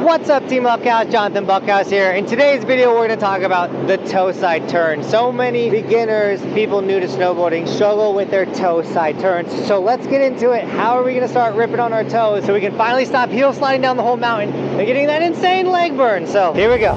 What's up, Team Buckhouse? Johnathan Buckhouse here. In today's video, we're going to talk about the toe side turn. So many beginners, people new to snowboarding, struggle with their toe side turns. So let's get into it. How are we going to start ripping on our toes so we can finally stop heel sliding down the whole mountain and getting that insane leg burn? So here we go.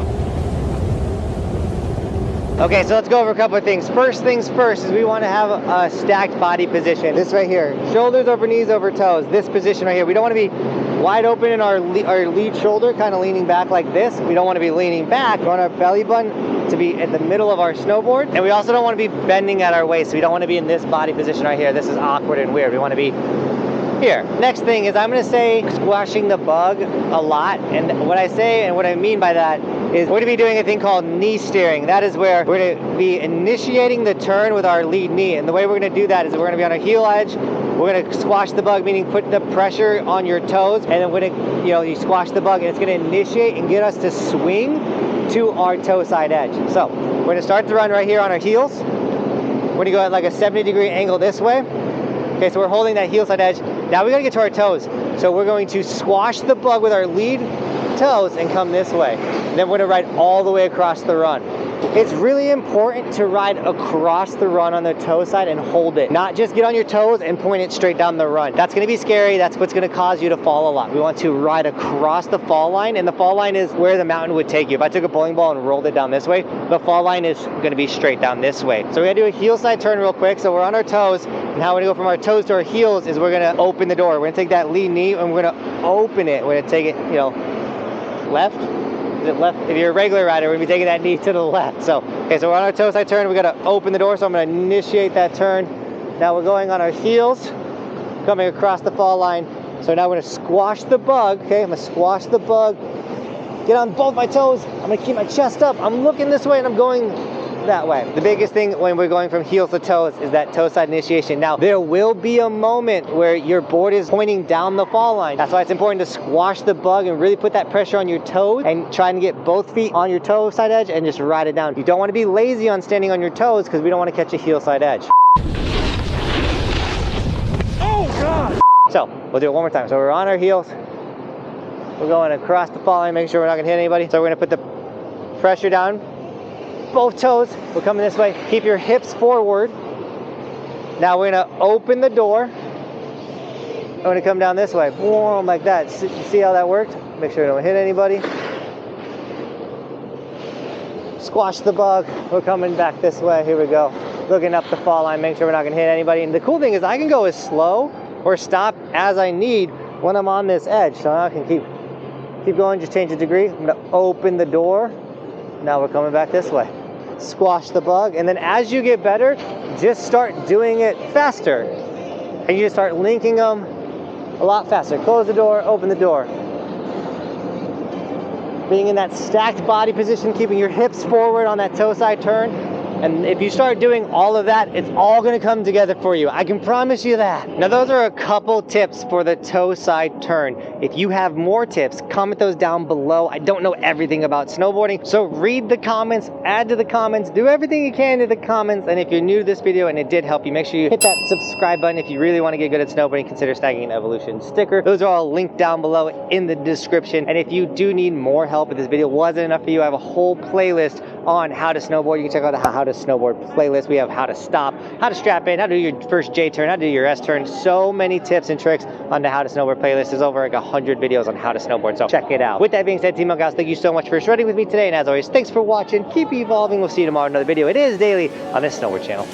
Okay, so let's go over a couple of things. First things first is we want to have a stacked body position. This right here, shoulders over knees over toes. This position right here. We don't want to be wide open in our lead shoulder, kind of leaning back like this. We don't want to be leaning back. We want our belly button to be at the middle of our snowboard. And we also don't want to be bending at our waist. We don't want to be in this body position right here. This is awkward and weird. We want to be here. Next thing is I'm going to say squashing the bug a lot. And what I say and what I mean by that is we're going to be doing a thing called knee steering. That is where we're going to be initiating the turn with our lead knee. And the way we're going to do that is we're going to be on our heel edge. We're going to squash the bug, meaning put the pressure on your toes. And then we're going to, you squash the bug and it's going to initiate and get us to swing to our toe side edge. So we're going to start the run right here on our heels. We're going to go at like a 70-degree angle this way. Okay, so we're holding that heel side edge. Now we got to get to our toes. So we're going to squash the bug with our lead toes and come this way. And then we're going to ride all the way across the run. It's really important to ride across the run on the toe side and hold it. Not just get on your toes and point it straight down the run. That's going to be scary. That's what's going to cause you to fall a lot. We want to ride across the fall line, and the fall line is where the mountain would take you. If I took a bowling ball and rolled it down this way, the fall line is going to be straight down this way. So we're going to do a heel side turn real quick. So we're on our toes, and how we're going to go from our toes to our heels is we're going to open the door. We're going to take that lead knee and we're going to open it. We're going to take it, left. Left. If you're a regular rider, we're going to be taking that knee to the left. So, okay, so we're on our toe side turn. We got to open the door, so I'm going to initiate that turn. Now we're going on our heels, coming across the fall line. So now we're going to squash the bug. Okay, I'm going to squash the bug. Get on both my toes. I'm going to keep my chest up. I'm looking this way and I'm going that way. The biggest thing when we're going from heels to toes is that toe side initiation. Now, there will be a moment where your board is pointing down the fall line. That's why it's important to squash the bug and really put that pressure on your toes and try and get both feet on your toe side edge and just ride it down. You don't want to be lazy on standing on your toes because we don't want to catch a heel side edge. Oh God! So, we'll do it one more time. So we're on our heels. We're going across the fall line, making sure we're not going to hit anybody. So we're going to put the pressure down. Both toes, we're coming this way. Keep your hips forward. Now we're gonna open the door. I'm gonna come down this way, boom, like that. See how that worked? Make sure we don't hit anybody. Squash the bug. We're coming back this way. Here we go. Looking up the fall line, make sure we're not gonna hit anybody. And the cool thing is I can go as slow or stop as I need when I'm on this edge. So I can keep going, just change the degree. I'm gonna open the door. Now we're coming back this way. Squash the bug, and then as you get better, just start doing it faster. And you just start linking them a lot faster. Close the door, open the door. Being in that stacked body position, keeping your hips forward on that toe side turn. And if you start doing all of that, it's all going to come together for you. I can promise you that. Now, those are a couple tips for the toe side turn. If you have more tips, comment those down below. I don't know everything about snowboarding, so read the comments, add to the comments, do everything you can to the comments. And if you're new to this video and it did help you, make sure you hit that subscribe button. If you really want to get good at snowboarding, consider snagging an Evolution sticker. Those are all linked down below in the description. And if you do need more help if this video wasn't enough for you, I have a whole playlist on how to snowboard. You can check out the how to snowboard playlist. We have how to stop, how to strap in, how to do your first J turn, how to do your S turn. So many tips and tricks on the how to snowboard playlist. There's over like 100 videos on how to snowboard, so check it out. With that being said, Team Buckhouse, thank you so much for shredding with me today, and as always, thanks for watching. Keep evolving. We'll see you tomorrow in another video. It is daily on this snowboard channel.